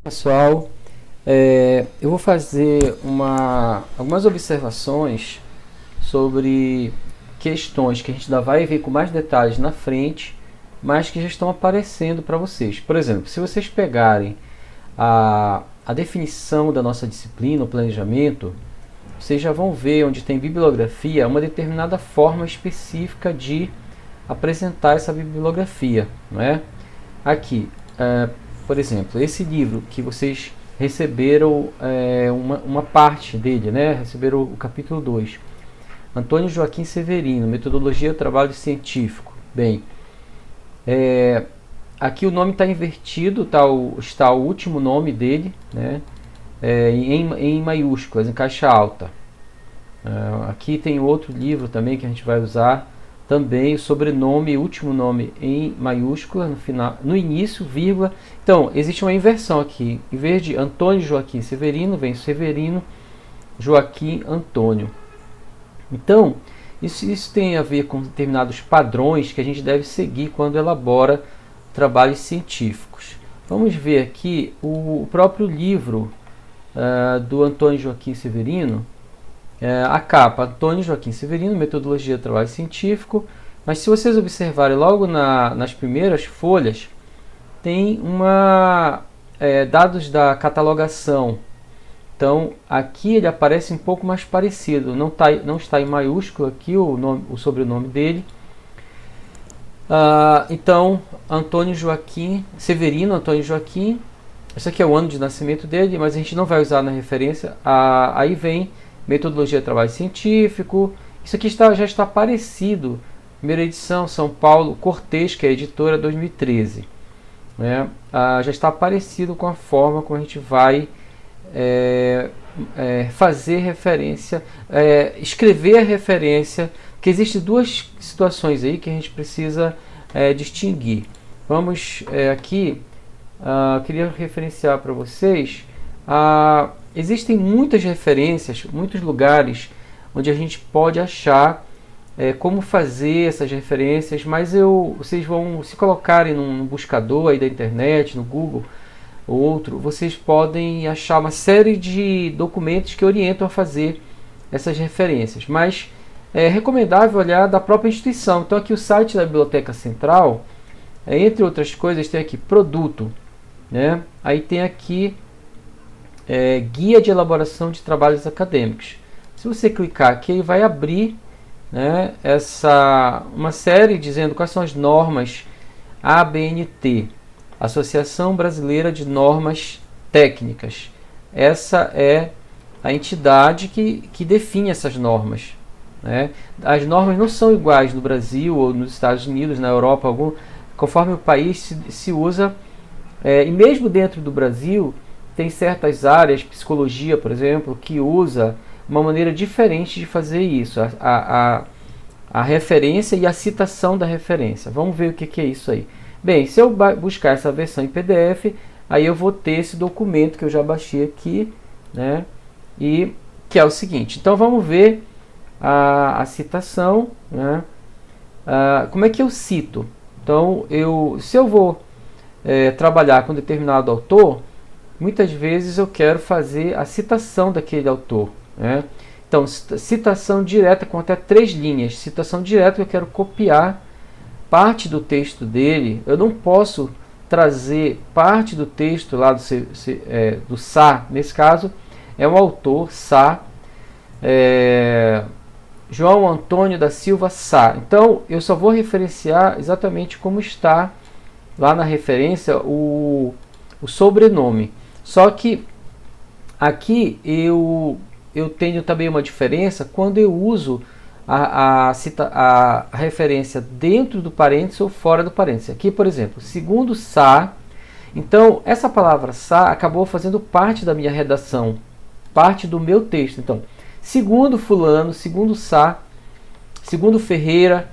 Pessoal, eu vou fazer algumas observações sobre questões que a gente ainda vai ver com mais detalhes na frente, mas que já estão aparecendo para vocês. Por exemplo, se vocês pegarem a definição da nossa disciplina, o planejamento, vocês já vão ver onde tem bibliografia, uma determinada forma específica de apresentar essa bibliografia, não é? Aqui, por exemplo, esse livro que vocês receberam uma parte dele, né? Receberam o capítulo 2. Antônio Joaquim Severino, Metodologia do Trabalho Científico. Bem, aqui o nome está invertido, está o último nome dele, né? Em maiúsculas, em caixa alta. Aqui tem outro livro também que a gente vai usar, também o sobrenome, último nome em maiúscula, no final, no início, vírgula. Então, existe uma inversão aqui. Em vez de Antônio Joaquim Severino, vem Severino Joaquim Antônio. Então, isso tem a ver com determinados padrões que a gente deve seguir quando elabora trabalhos científicos. Vamos ver aqui o próprio livro do Antônio Joaquim Severino. A capa, Antônio Joaquim Severino, Metodologia do Trabalho Científico. Mas se vocês observarem logo nas primeiras folhas, tem dados da catalogação. Então aqui ele aparece um pouco mais parecido, não está em maiúsculo aqui o sobrenome dele. Então, Antônio Joaquim Severino, Antônio Joaquim, esse aqui é o ano de nascimento dele, mas a gente não vai usar na referência. Aí vem Metodologia do Trabalho Científico. Isso aqui já está parecido. Primeira edição, São Paulo, Cortez, que é a editora, 2013. Né? Já está parecido com a forma como a gente vai fazer referência, escrever a referência, porque existem duas situações aí que a gente precisa distinguir. Vamos aqui, queria referenciar para vocês. Existem muitas referências, muitos lugares onde a gente pode achar como fazer essas referências, mas vocês vão, se colocarem num buscador aí da internet, no Google ou outro, vocês podem achar uma série de documentos que orientam a fazer essas referências, mas é recomendável olhar da própria instituição. Então aqui o site da Biblioteca Central, entre outras coisas, tem aqui produto, né? Aí tem aqui Guia de Elaboração de Trabalhos Acadêmicos. Se você clicar aqui, ele vai abrir, né, uma série dizendo quais são as normas ABNT, Associação Brasileira de Normas Técnicas. Essa é a entidade que define essas normas, né? As normas não são iguais no Brasil ou nos Estados Unidos, na Europa, conforme o país se usa, e mesmo dentro do Brasil, tem certas áreas, psicologia, por exemplo, que usa uma maneira diferente de fazer isso, a referência e a citação da referência. Vamos ver o que é isso aí. Bem, se eu buscar essa versão em PDF, aí eu vou ter esse documento que eu já baixei aqui, né? E que é o seguinte. Então vamos ver a citação, né? Como é que eu cito? Então, se eu vou trabalhar com determinado autor, muitas vezes eu quero fazer a citação daquele autor, né? Então, citação direta com até 3 linhas. Citação direta, eu quero copiar parte do texto dele. Eu não posso trazer parte do texto lá do Sá. Nesse caso, é o autor Sá, João Antônio da Silva Sá. Então, eu só vou referenciar exatamente como está lá na referência o sobrenome. Só que aqui eu tenho também uma diferença quando eu uso a referência dentro do parênteses ou fora do parênteses. Aqui, por exemplo, segundo Sá. Então, essa palavra Sá acabou fazendo parte da minha redação, parte do meu texto. Então, segundo fulano, segundo Sá, segundo Ferreira,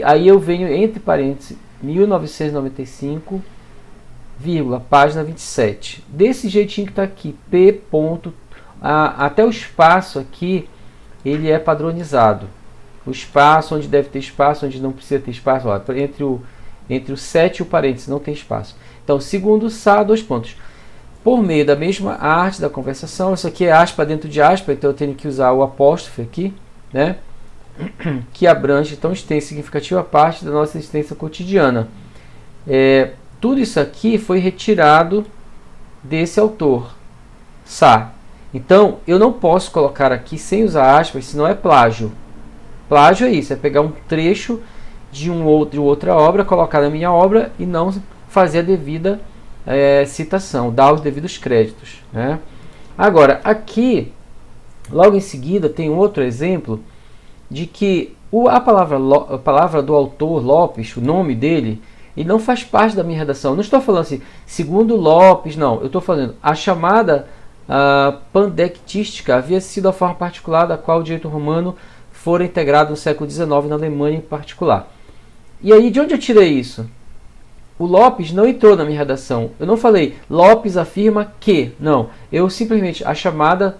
aí eu venho entre parênteses, 1995, página 27. Desse jeitinho que está aqui, P. Até o espaço aqui, ele é padronizado. O espaço, onde deve ter espaço, onde não precisa ter espaço, ó, entre o 7 e o parênteses, não tem espaço. Então, segundo Sá, 2 pontos. por meio da mesma arte da conversação. Isso aqui é aspa dentro de aspa, então eu tenho que usar o apóstrofe aqui, né? Que abrange tão extensa e significativa parte da nossa existência cotidiana. Tudo isso aqui foi retirado desse autor, Sá. Então, eu não posso colocar aqui sem usar aspas, senão é plágio. Plágio é isso, é pegar um trecho de outra obra, colocar na minha obra e não fazer a devida citação, dar os devidos créditos, né? Agora, aqui, logo em seguida, tem um outro exemplo de que a palavra do autor, Lopes, o nome dele, ele não faz parte da minha redação. Eu não estou falando assim, segundo Lopes, não. Eu estou falando, a chamada pandectística havia sido a forma particular da qual o direito romano fora integrado no século XIX, na Alemanha em particular. E aí, de onde eu tirei isso? O Lopes não entrou na minha redação. Eu não falei, Lopes afirma que. Não, eu simplesmente, a chamada,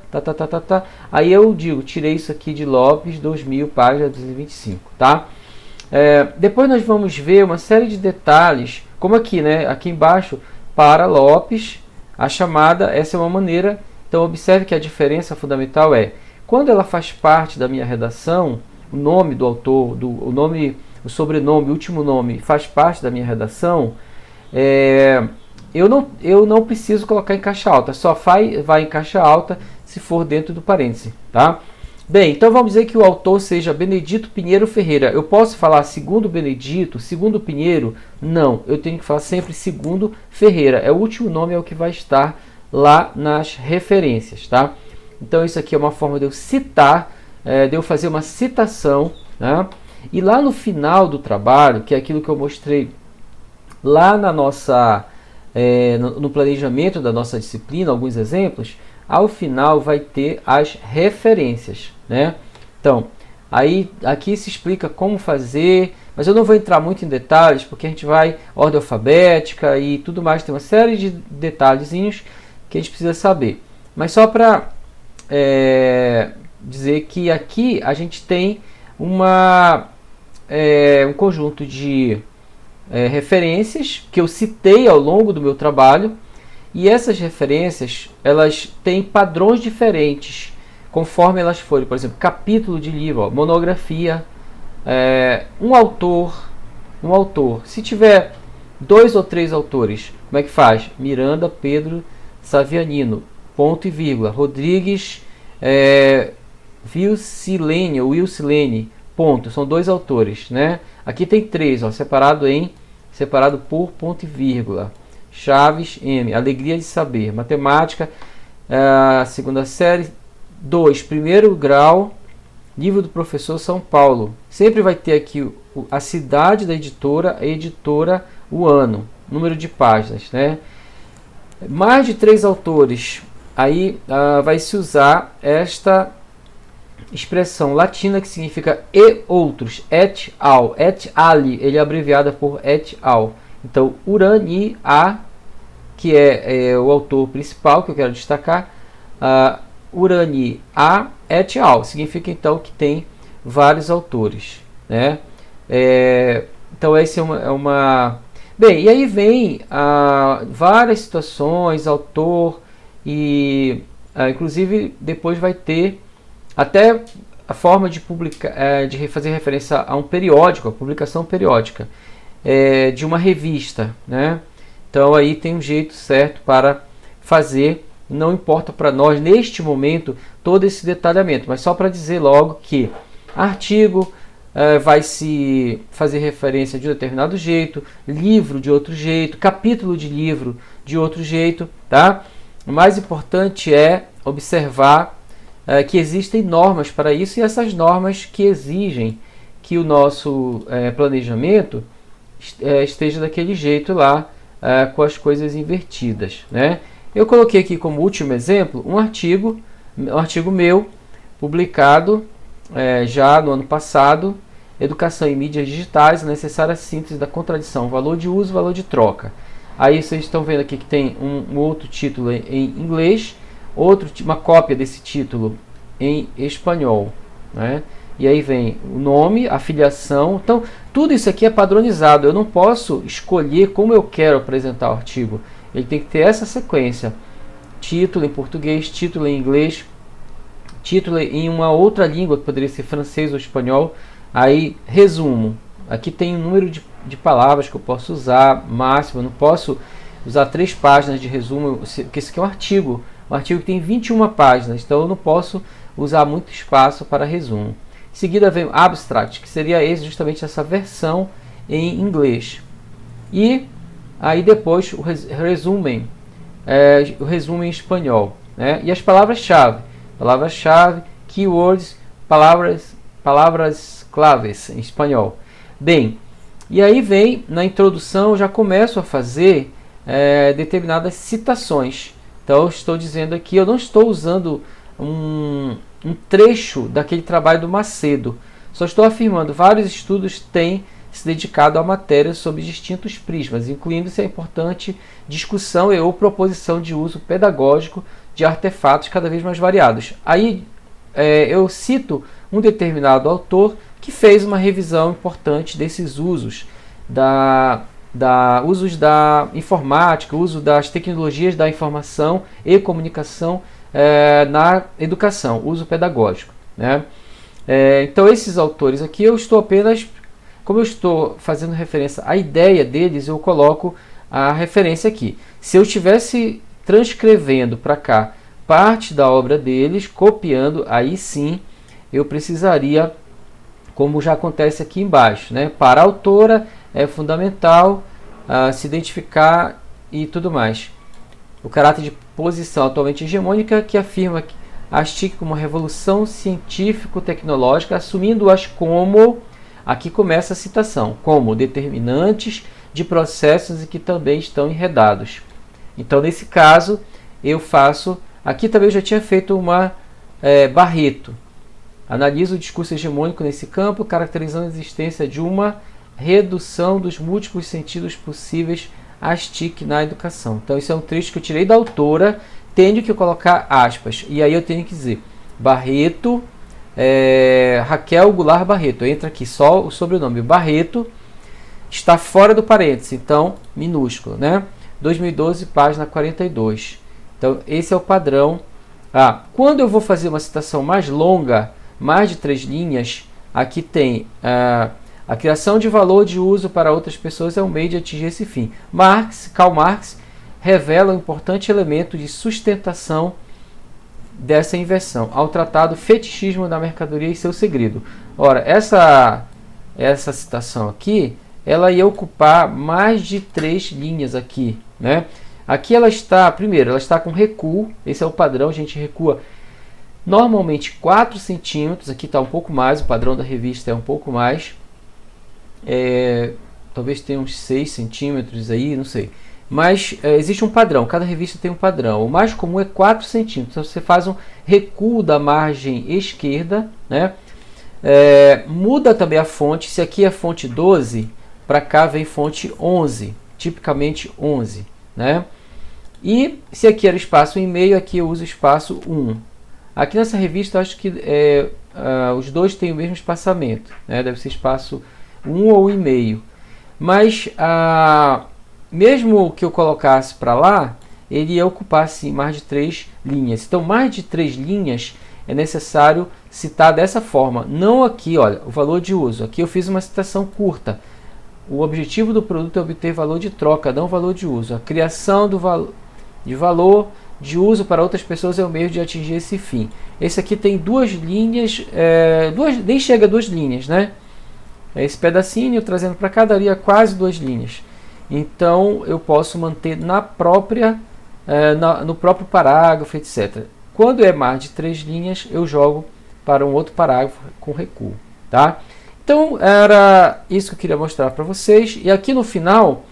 aí eu digo, tirei isso aqui de Lopes, 2000, página 225, tá? Depois nós vamos ver uma série de detalhes, como aqui, né? Aqui embaixo, para Lopes, a chamada, essa é uma maneira. Então observe que a diferença fundamental quando ela faz parte da minha redação, o nome do autor, o sobrenome, o último nome faz parte da minha redação, eu não preciso colocar em caixa alta, só vai em caixa alta se for dentro do parêntese, tá? Bem, então vamos dizer que o autor seja Benedito Pinheiro Ferreira. Eu posso falar segundo Benedito, segundo Pinheiro? Não, eu tenho que falar sempre segundo Ferreira. O último nome é o que vai estar lá nas referências, tá? Então isso aqui é uma forma de eu citar, de eu fazer uma citação, né? E lá no final do trabalho, que é aquilo que eu mostrei lá na nossa, no planejamento da nossa disciplina, alguns exemplos, ao final vai ter as referências, né? Então, aí aqui se explica como fazer, mas eu não vou entrar muito em detalhes, porque a gente vai ordem alfabética e tudo mais, tem uma série de detalhezinhos que a gente precisa saber. Mas só para dizer que aqui a gente tem um conjunto de referências que eu citei ao longo do meu trabalho, e essas referências elas têm padrões diferentes conforme elas forem. Por exemplo, capítulo de livro, monografia, um autor. Se tiver 2 ou 3 autores, como é que faz? Miranda, Pedro, Savianino, ponto e vírgula. Rodrigues, Wilcilene, ponto. São 2 autores, né? Aqui tem 3, separado por ponto e vírgula. Chaves, M, Alegria de Saber. Matemática, segunda série, 2, primeiro grau, livro do professor São Paulo. Sempre vai ter aqui a cidade da editora, a editora, o ano, número de páginas, né? Mais de 3 autores, aí vai se usar esta expressão latina que significa e outros, et al, et ali, ele é abreviado por et al. Então, Urani A, que é o autor principal que eu quero destacar, Urani A et al. Significa então que tem vários autores, né? Então, essa é uma... Bem, e aí vem várias situações, autor, e inclusive depois vai ter até a forma de publicar, de fazer referência a um periódico, a publicação periódica de uma revista, né? Então aí tem um jeito certo para fazer. Não importa para nós neste momento todo esse detalhamento, mas só para dizer logo que artigo vai se fazer referência de um determinado jeito, livro de outro jeito, capítulo de livro de outro jeito, tá? O mais importante é observar que existem normas para isso, e essas normas que exigem que o nosso planejamento esteja daquele jeito lá, com as coisas invertidas, né? Eu coloquei aqui como último exemplo um artigo meu, publicado já no ano passado, Educação em Mídias Digitais, a necessária síntese da contradição, valor de uso e valor de troca. Aí vocês estão vendo aqui que tem um outro título em inglês, uma cópia desse título em espanhol, né? E aí vem o nome, a filiação. Então, tudo isso aqui é padronizado. Eu não posso escolher como eu quero apresentar o artigo. Ele tem que ter essa sequência. título em português, título em inglês, título em uma outra língua, que poderia ser francês ou espanhol. Aí, resumo. Aqui tem um número de palavras que eu posso usar, máximo. Eu não posso usar 3 páginas de resumo, porque isso aqui é um artigo. Um artigo que tem 21 páginas, então eu não posso usar muito espaço para resumo. Em seguida vem o abstract, que seria justamente essa versão em inglês. E aí depois o resumen, o resumo em espanhol, né? E as palavras-chave, keywords, palavras claves em espanhol. Bem, e aí vem, na introdução, eu já começo a fazer determinadas citações. Então eu estou dizendo aqui, eu não estou usando um trecho daquele trabalho do Macedo, só estou afirmando, vários estudos têm se dedicado à matéria sob distintos prismas, incluindo-se a importante discussão ou proposição de uso pedagógico de artefatos cada vez mais variados. Aí eu cito um determinado autor que fez uma revisão importante desses usos, usos da informática, uso das tecnologias da informação e comunicação na educação, uso pedagógico, né? Então esses autores aqui eu estou apenas, como eu estou fazendo referência à ideia deles, eu coloco a referência aqui. Se eu estivesse transcrevendo para cá parte da obra deles, copiando, aí sim eu precisaria, como já acontece aqui embaixo, né? Para a autora é fundamental se identificar e tudo mais. O caráter de posição atualmente hegemônica que afirma as TIC como uma revolução científico-tecnológica, assumindo-as como, aqui começa a citação, como determinantes de processos e que também estão enredados. Então, nesse caso, eu faço, aqui também eu já tinha feito uma Barreto. Analisa o discurso hegemônico nesse campo, caracterizando a existência de uma redução dos múltiplos sentidos possíveis às TIC na educação. Então, isso é um trecho que eu tirei da autora, tenho que colocar aspas. E aí eu tenho que dizer, Barreto, Raquel Goulart Barreto. Entra aqui só o sobrenome. Barreto está fora do parêntese, então, minúsculo, né? 2012, página 42. Então, esse é o padrão. Quando eu vou fazer uma citação mais longa, mais de 3 linhas, aqui tem a criação de valor de uso para outras pessoas é um meio de atingir esse fim. Karl Marx revela um importante elemento de sustentação dessa inversão ao tratado Fetichismo da Mercadoria e seu Segredo. Ora, essa citação aqui, ela ia ocupar mais de 3 linhas aqui, né? Aqui ela está, primeiro, ela está com recuo, esse é o padrão, a gente recua normalmente 4 centímetros, aqui está um pouco mais, o padrão da revista é um pouco mais, talvez tenha uns 6 centímetros aí, não sei. Mas existe um padrão, cada revista tem um padrão. O mais comum é 4 centímetros. Então você faz um recuo da margem esquerda, né? Muda também a fonte. Se aqui é fonte 12, para cá vem fonte 11, tipicamente 11, né? E se aqui era espaço em meio, aqui eu uso espaço 1. Aqui nessa revista eu acho que os dois têm o mesmo espaçamento, né? Deve ser espaço 1 ou em meio. Mas mesmo que eu colocasse para lá, ele ia ocupar sim, mais de 3 linhas. Então, mais de 3 linhas é necessário citar dessa forma. Não aqui, olha, o valor de uso. Aqui eu fiz uma citação curta. O objetivo do produto é obter valor de troca, não valor de uso. A criação de valor de uso para outras pessoas é o meio de atingir esse fim. Esse aqui tem 2 linhas, nem chega a 2 linhas, né? Esse pedacinho trazendo para cá daria quase 2 linhas. Então eu posso manter no próprio parágrafo, etc. Quando é mais de 3 linhas, eu jogo para um outro parágrafo com recuo, tá? Então era isso que eu queria mostrar para vocês. E aqui no final,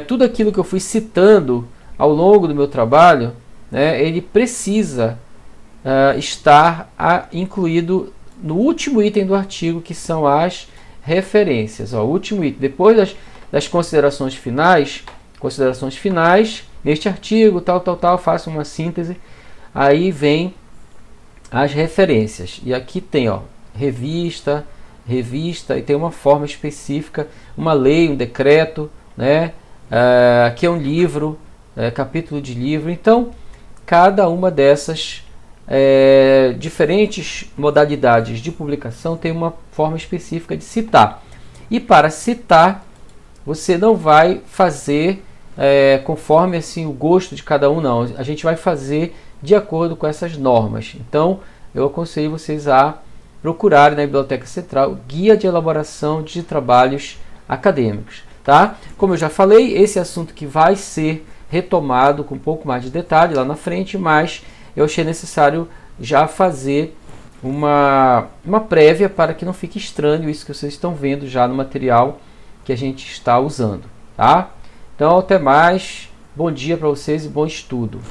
tudo aquilo que eu fui citando ao longo do meu trabalho, né, ele precisa estar incluído no último item do artigo, que são as referências. O último item, depois das considerações finais, neste artigo, faço uma síntese, aí vem as referências. E aqui tem revista, e tem uma forma específica, uma lei, um decreto, né? Aqui é um livro, capítulo de livro. Então, cada uma dessas diferentes modalidades de publicação tem uma forma específica de citar. E para citar, você não vai fazer conforme assim o gosto de cada um, não. A gente vai fazer de acordo com essas normas. Então, eu aconselho vocês a procurarem na Biblioteca Central Guia de Elaboração de Trabalhos Acadêmicos. Tá? Como eu já falei, esse assunto que vai ser retomado com um pouco mais de detalhe lá na frente, mas eu achei necessário já fazer uma prévia para que não fique estranho isso que vocês estão vendo já no material que a gente está usando. Tá? Então, até mais, bom dia para vocês e bom estudo.